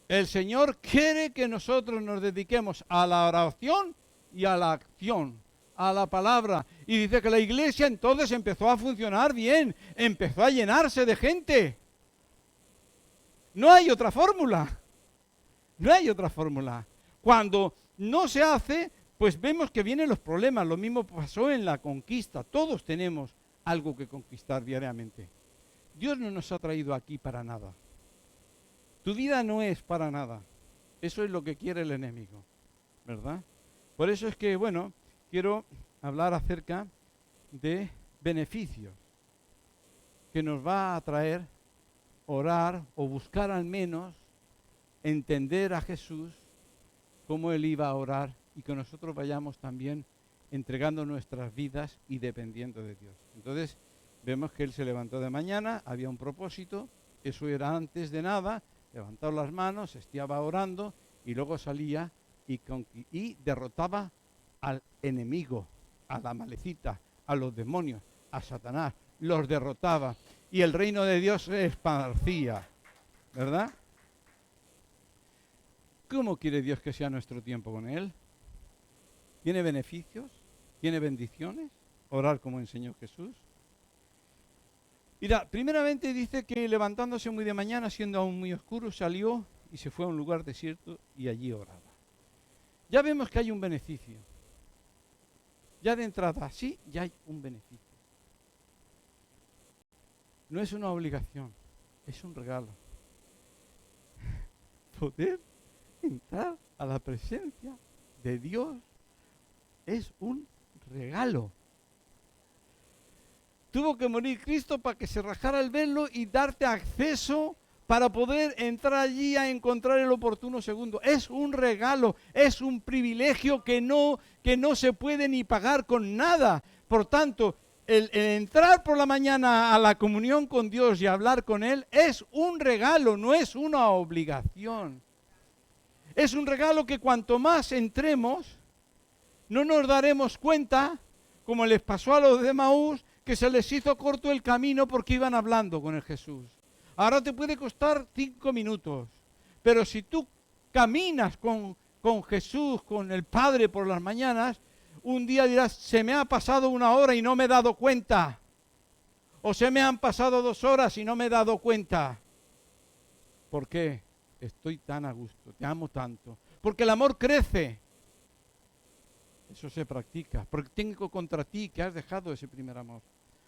el Señor quiere que nosotros nos dediquemos a la oración y a la acción, a la palabra. Y dice que la iglesia entonces empezó a funcionar bien, empezó a llenarse de gente. No hay otra fórmula, no hay otra fórmula. Cuando no se hace, pues vemos que vienen los problemas. Lo mismo pasó en la conquista. Todos tenemos algo que conquistar diariamente. Dios no nos ha traído aquí para nada. Tu vida no es para nada. Eso es lo que quiere el enemigo, ¿verdad? Por eso es que, bueno, quiero hablar acerca de beneficios que nos va a traer orar o buscar al menos entender a Jesús, cómo Él iba a orar y que nosotros vayamos también entregando nuestras vidas y dependiendo de Dios. Entonces, vemos que Él se levantó de mañana, había un propósito, eso era antes de nada, levantaba las manos, estaba orando y luego salía y derrotaba al enemigo, a la malecita, a los demonios, a Satanás, los derrotaba y el reino de Dios se esparcía, ¿verdad? ¿Cómo quiere Dios que sea nuestro tiempo con Él? ¿Tiene beneficios? ¿Tiene bendiciones? Orar como enseñó Jesús. Mira, primeramente dice que levantándose muy de mañana, siendo aún muy oscuro, salió y se fue a un lugar desierto y allí oraba. Ya vemos que hay un beneficio. Ya de entrada, sí, ya hay un beneficio. No es una obligación, es un regalo. Poder entrar a la presencia de Dios es un regalo. Tuvo que morir Cristo para que se rajara el velo y darte acceso para poder entrar allí a encontrar el oportuno segundo. Es un regalo, es un privilegio que no se puede ni pagar con nada. Por tanto, el entrar por la mañana a la comunión con Dios y hablar con Él es un regalo, no es una obligación. Es un regalo que cuanto más entremos, no nos daremos cuenta, como les pasó a los de Maús, que se les hizo corto el camino porque iban hablando con el Jesús. Ahora te puede costar 5 minutos, pero si tú caminas con Jesús, con el Padre por las mañanas, un día dirás, se me ha pasado 1 hora y no me he dado cuenta. O se me han pasado 2 horas y no me he dado cuenta. ¿Por qué? Estoy tan a gusto, te amo tanto. Porque el amor crece. Eso se practica. Porque tengo contra ti que has dejado ese primer amor.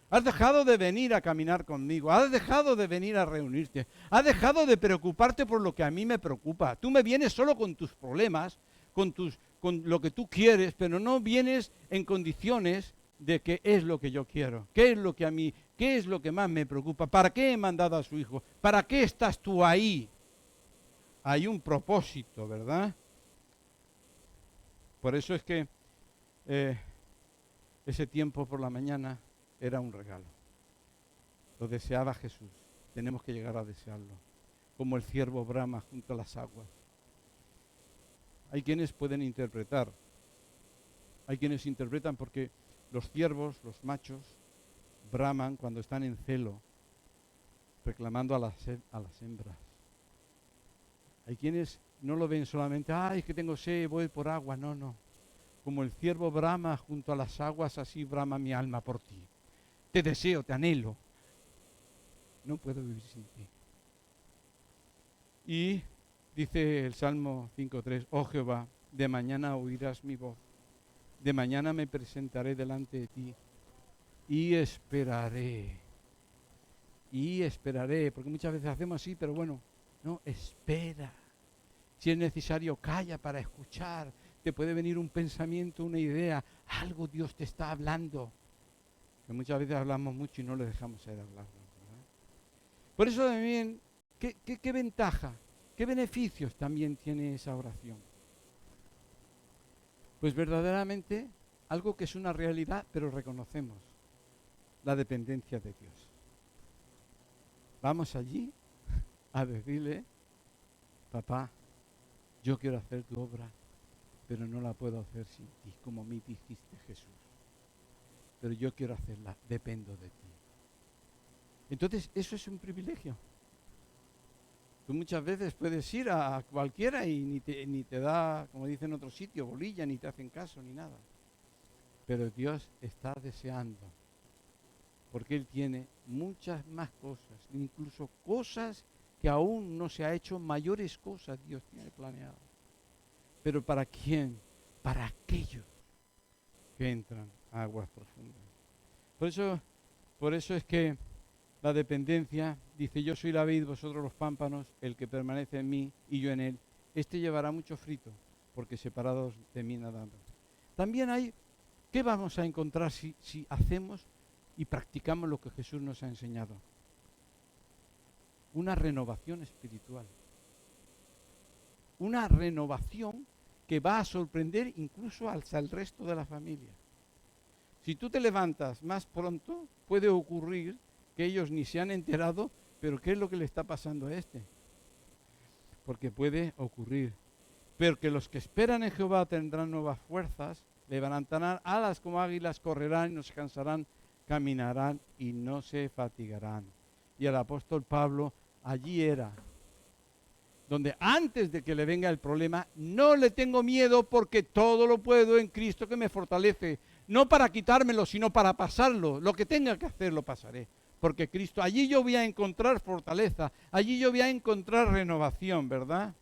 Has dejado de venir a caminar conmigo. Has dejado de venir a reunirte. Has dejado de preocuparte por lo que a mí me preocupa. Tú me vienes solo con tus problemas, con lo que tú quieres, pero no vienes en condiciones de qué es lo que yo quiero. ¿Qué es lo que a mí, qué es lo que más me preocupa? ¿Para qué he mandado a su hijo? ¿Para qué estás tú ahí? Hay un propósito, ¿verdad? Por eso es que ese tiempo por la mañana era un regalo. Lo deseaba Jesús. Tenemos que llegar a desearlo. Como el ciervo brama junto a las aguas. Hay quienes pueden interpretar. Hay quienes interpretan porque los ciervos, los machos, braman cuando están en celo, reclamando a las hembras. Hay quienes no lo ven solamente, es que tengo sed, voy por agua. No, no. Como el ciervo brama junto a las aguas, así brama mi alma por ti. Te deseo, te anhelo. No puedo vivir sin ti. Y dice el Salmo 5.3, oh Jehová, de mañana oirás mi voz. De mañana me presentaré delante de ti y esperaré. Y esperaré, porque muchas veces hacemos así, pero bueno, no, espera. Si es necesario, calla para escuchar. Te puede venir un pensamiento, una idea, algo Dios te está hablando. Que muchas veces hablamos mucho y no le dejamos ser hablar, ¿verdad? Por eso también, ¿qué ventaja, qué beneficios también tiene esa oración? Pues verdaderamente algo que es una realidad, pero reconocemos la dependencia de Dios. Vamos allí a decirle, papá, yo quiero hacer tu obra, pero no la puedo hacer sin ti, como me dijiste, Jesús. Pero yo quiero hacerla, dependo de ti. Entonces, eso es un privilegio. Tú muchas veces puedes ir a cualquiera y ni te da, como dicen en otro sitio, bolilla, ni te hacen caso, ni nada. Pero Dios está deseando, porque Él tiene muchas más cosas, incluso cosas que aún no se ha hecho, mayores cosas Dios tiene planeado. Pero ¿para quién? Para aquellos que entran a aguas profundas. Por eso es que la dependencia, dice, yo soy la vid, vosotros los pámpanos, el que permanece en mí y yo en él, este llevará mucho fruto, porque separados de mí nada. También hay, ¿qué vamos a encontrar si hacemos y practicamos lo que Jesús nos ha enseñado? Una renovación espiritual. Una renovación que va a sorprender incluso al resto de la familia. Si tú te levantas más pronto, puede ocurrir que ellos ni se han enterado, pero ¿qué es lo que le está pasando a este? Porque puede ocurrir. Pero que los que esperan en Jehová tendrán nuevas fuerzas, levantarán alas como águilas, correrán y no se cansarán, caminarán y no se fatigarán. Y el apóstol Pablo allí era, donde antes de que le venga el problema, no le tengo miedo porque todo lo puedo en Cristo que me fortalece. No para quitármelo, sino para pasarlo. Lo que tenga que hacer lo pasaré. Porque Cristo, allí yo voy a encontrar fortaleza, allí yo voy a encontrar renovación, ¿verdad?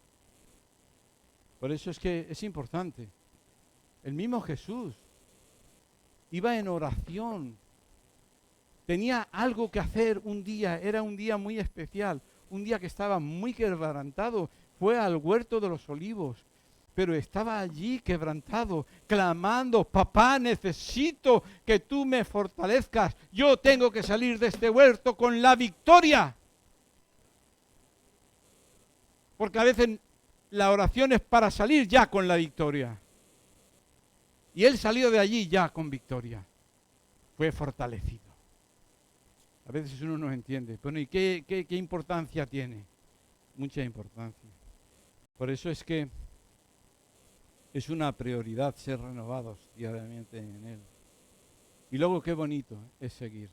Por eso es que es importante. El mismo Jesús iba en oración. Tenía algo que hacer un día, era un día muy especial, un día que estaba muy quebrantado. Fue al huerto de los olivos, pero estaba allí quebrantado, clamando, papá, necesito que tú me fortalezcas. Yo tengo que salir de este huerto con la victoria. Porque a veces la oración es para salir ya con la victoria. Y él salió de allí ya con victoria. Fue fortalecido. A veces uno no entiende. Bueno, ¿y qué importancia tiene? Mucha importancia. Por eso es que es una prioridad ser renovados diariamente en Él. Y luego qué bonito es seguir.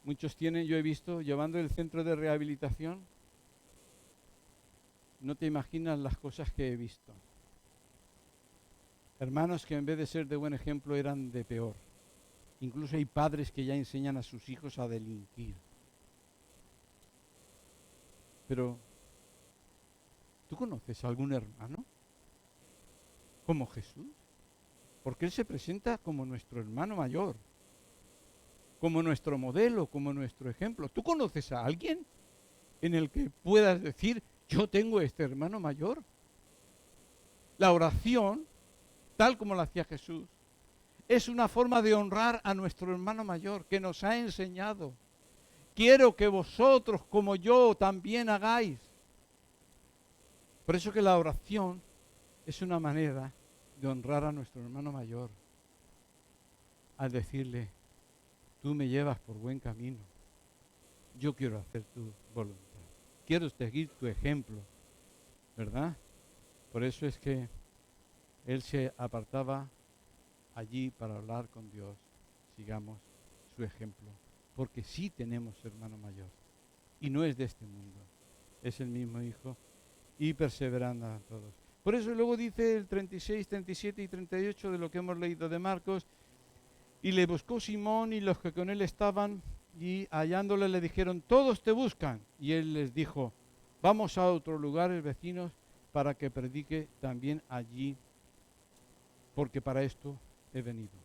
Muchos tienen, yo he visto, llevando el centro de rehabilitación, no te imaginas las cosas que he visto. Hermanos que en vez de ser de buen ejemplo eran de peor. Incluso hay padres que ya enseñan a sus hijos a delinquir. Pero, ¿tú conoces a algún hermano como Jesús? Porque Él se presenta como nuestro hermano mayor, como nuestro modelo, como nuestro ejemplo. ¿Tú conoces a alguien en el que puedas decir, yo tengo este hermano mayor? La oración, tal como la hacía Jesús, es una forma de honrar a nuestro hermano mayor que nos ha enseñado. Quiero que vosotros, como yo, también hagáis. Por eso que la oración es una manera de honrar a nuestro hermano mayor, al decirle, tú me llevas por buen camino, yo quiero hacer tu voluntad, quiero seguir tu ejemplo, ¿verdad? Por eso es que él se apartaba allí para hablar con Dios. Sigamos su ejemplo, porque sí tenemos hermano mayor, y no es de este mundo, es el mismo Hijo, y perseverando a todos. Por eso luego dice el 36, 37 y 38 de lo que hemos leído de Marcos, y le buscó Simón y los que con él estaban, y hallándole le dijeron, todos te buscan. Y él les dijo, vamos a otros lugares vecinos para que predique también allí, porque para esto he venido.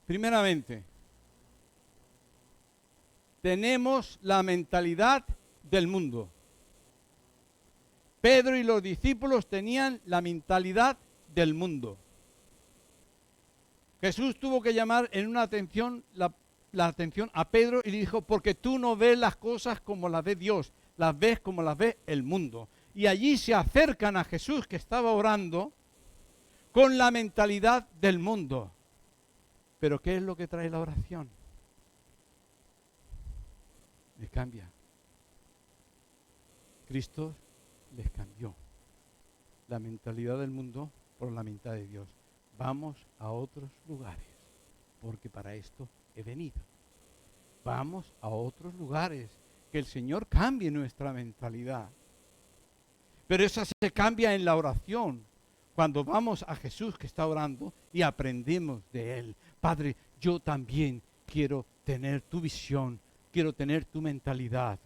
Primeramente, tenemos la mentalidad del mundo. Pedro y los discípulos tenían la mentalidad del mundo. Jesús tuvo que llamar en una atención la atención a Pedro y le dijo, porque tú no ves las cosas como las ve Dios, las ves como las ve el mundo. Y allí se acercan a Jesús que estaba orando con la mentalidad del mundo. Pero ¿qué es lo que trae la oración? les cambia. Cristo les cambió la mentalidad del mundo por la mentalidad de Dios. Vamos a otros lugares, porque para esto he venido. Vamos a otros lugares, que el Señor cambie nuestra mentalidad. Pero esa se cambia en la oración, cuando vamos a Jesús que está orando y aprendemos de Él. Padre, yo también quiero tener tu visión, quiero tener tu mentalidad.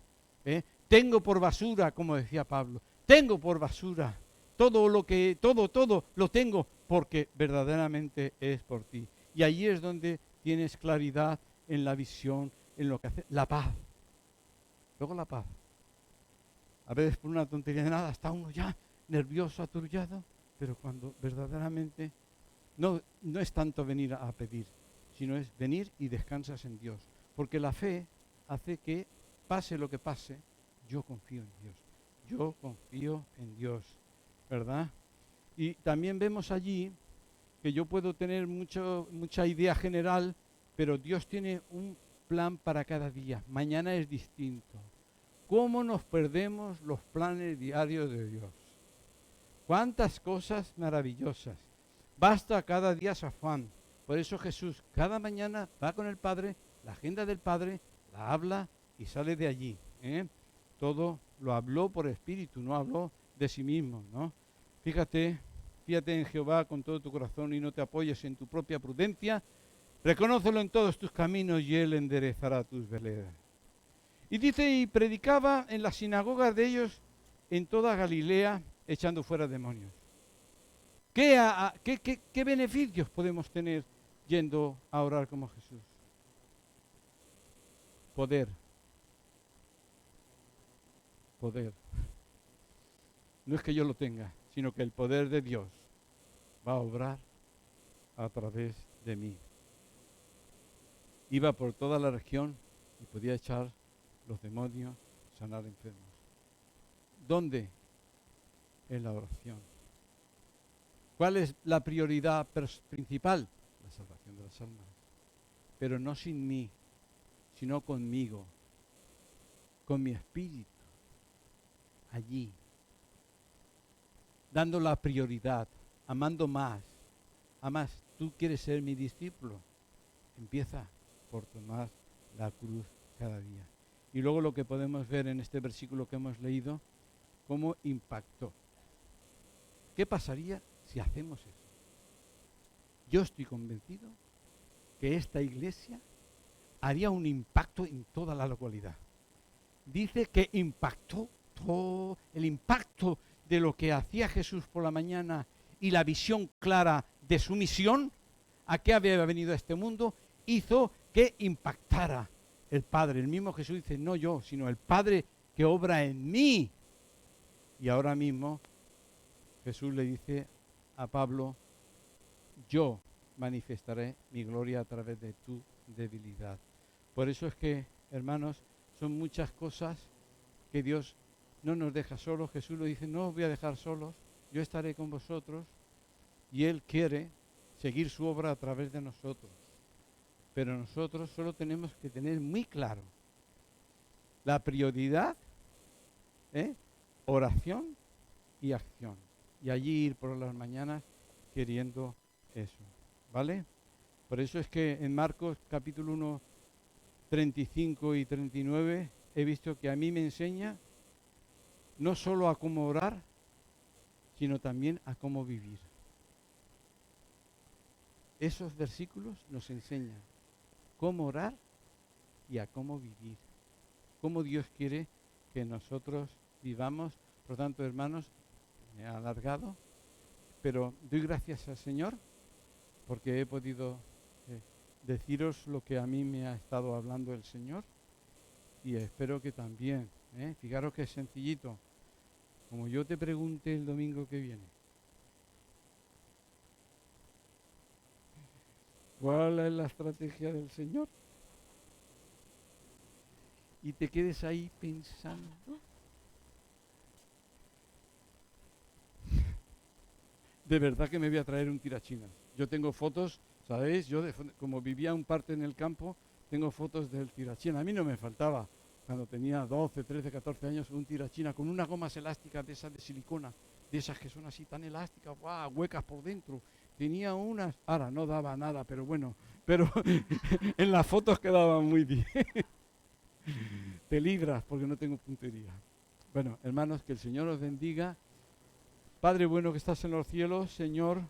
Tengo por basura, como decía Pablo, tengo por basura todo lo tengo porque verdaderamente es por ti. Y allí es donde tienes claridad en la visión, en lo que hace, la paz. Luego la paz. A veces por una tontería de nada está uno ya nervioso, aturullado, pero cuando verdaderamente no es tanto venir a pedir, sino es venir y descansas en Dios. Porque la fe hace que pase lo que pase, yo confío en Dios. Yo confío en Dios, ¿verdad? Y también vemos allí que yo puedo tener mucha idea general, pero Dios tiene un plan para cada día. Mañana es distinto. ¿Cómo nos perdemos los planes diarios de Dios? Cuántas cosas maravillosas. Basta cada día su afán. Por eso Jesús cada mañana va con el Padre, la agenda del Padre, la habla y sale de allí. Todo lo habló por espíritu, no habló de sí mismo, ¿no? Fíjate en Jehová con todo tu corazón y no te apoyes en tu propia prudencia. Reconócelo en todos tus caminos y Él enderezará tus veredas. Y dice, y predicaba en las sinagogas de ellos en toda Galilea, echando fuera demonios. ¿Qué beneficios podemos tener yendo a orar como Jesús? Poder. No es que yo lo tenga, sino que el poder de Dios va a obrar a través de mí. Iba por toda la región y podía echar los demonios, sanar enfermos. ¿Dónde? En la oración. ¿Cuál es la prioridad principal? La salvación de las almas. Pero no sin mí, sino conmigo, con mi espíritu, allí, dando la prioridad, amando más. Además, tú quieres ser mi discípulo, empieza por tomar la cruz cada día. Y luego lo que podemos ver en este versículo que hemos leído, cómo impactó. ¿Qué pasaría si hacemos eso? Yo estoy convencido que esta iglesia haría un impacto en toda la localidad. Dice que impactó todo el impacto de lo que hacía Jesús por la mañana y la visión clara de su misión, a qué había venido a este mundo, hizo que impactara el Padre. El mismo Jesús dice, no yo, sino el Padre que obra en mí. Y ahora mismo Jesús le dice a Pablo, yo manifestaré mi gloria a través de tu debilidad. Por eso es que, hermanos, son muchas cosas que Dios no nos deja solos. Jesús lo dice, no os voy a dejar solos, yo estaré con vosotros. Y Él quiere seguir su obra a través de nosotros. Pero nosotros solo tenemos que tener muy claro la prioridad, oración y acción. Y allí ir por las mañanas queriendo eso, ¿vale? Por eso es que en Marcos capítulo 1, 35 y 39 he visto que a mí me enseña no solo a cómo orar, sino también a cómo vivir. Esos versículos nos enseñan cómo orar y a cómo vivir. Cómo Dios quiere que nosotros vivamos. Por tanto, hermanos, me he alargado, pero doy gracias al Señor porque he podido deciros lo que a mí me ha estado hablando el Señor y espero que también, fijaros que es sencillito, como yo te pregunté el domingo que viene, ¿cuál es la estrategia del Señor? Y te quedes ahí pensando. De verdad que me voy a traer un tirachinas. Yo tengo fotos, ¿sabéis? Yo como vivía un parte en el campo, tengo fotos del tirachinas. A mí no me faltaba cuando tenía 12, 13, 14 años, un tirachina con unas gomas elásticas de esas de silicona, de esas que son así tan elásticas, ¡guau!, huecas por dentro. Tenía unas, ahora no daba nada, pero bueno, pero en las fotos quedaba muy bien. Te libras porque no tengo puntería. Bueno, hermanos, que el Señor os bendiga. Padre bueno que estás en los cielos, Señor,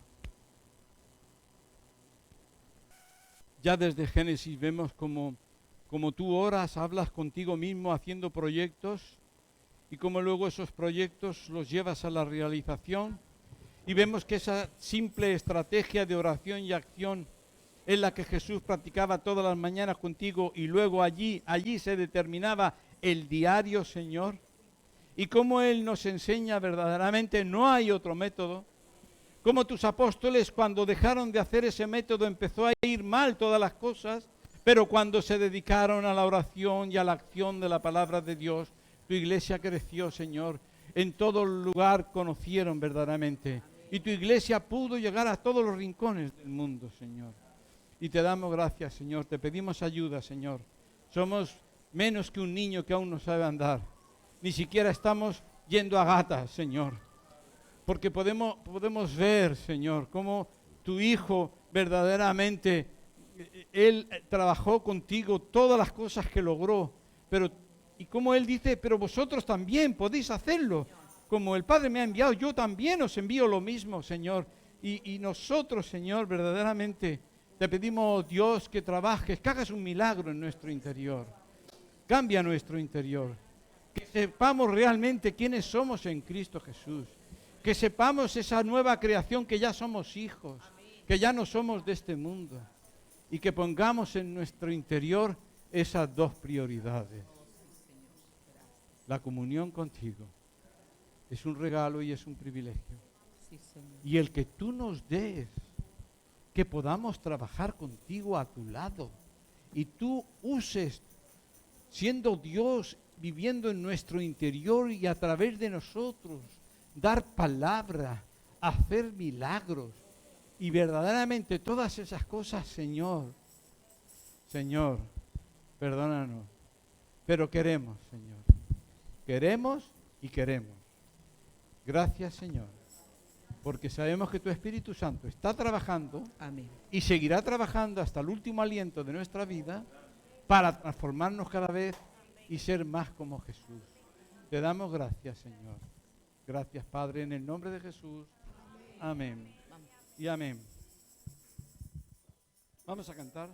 ya desde Génesis vemos como tú oras, hablas contigo mismo haciendo proyectos y como luego esos proyectos los llevas a la realización y vemos que esa simple estrategia de oración y acción es la que Jesús practicaba todas las mañanas contigo y luego allí se determinaba el diario, Señor. Y como Él nos enseña verdaderamente, no hay otro método. Como tus apóstoles cuando dejaron de hacer ese método empezó a ir mal todas las cosas, pero cuando se dedicaron a la oración y a la acción de la palabra de Dios, tu iglesia creció, Señor. En todo lugar conocieron verdaderamente. Y tu iglesia pudo llegar a todos los rincones del mundo, Señor. Y te damos gracias, Señor. Te pedimos ayuda, Señor. Somos menos que un niño que aún no sabe andar. Ni siquiera estamos yendo a gatas, Señor. Porque podemos ver, Señor, cómo tu Hijo verdaderamente, Él trabajó contigo todas las cosas que logró. Y como Él dice, pero vosotros también podéis hacerlo. Como el Padre me ha enviado, yo también os envío lo mismo, Señor. Y nosotros, Señor, verdaderamente te pedimos, Dios, que trabajes, que hagas un milagro en nuestro interior. Cambia nuestro interior. Que sepamos realmente quiénes somos en Cristo Jesús. Que sepamos esa nueva creación, que ya somos hijos, que ya no somos de este mundo. Y que pongamos en nuestro interior esas dos prioridades. La comunión contigo es un regalo y es un privilegio. Y el que tú nos des, que podamos trabajar contigo a tu lado y tú uses, siendo Dios, viviendo en nuestro interior y a través de nosotros, dar palabra, hacer milagros y verdaderamente todas esas cosas, Señor, perdónanos, pero queremos, Señor, queremos y queremos. Gracias, Señor, porque sabemos que tu Espíritu Santo está trabajando. Amén. Y seguirá trabajando hasta el último aliento de nuestra vida para transformarnos cada vez y ser más como Jesús. Te damos gracias, Señor. Gracias, Padre, en el nombre de Jesús. Amén. Y amén. Vamos a cantar.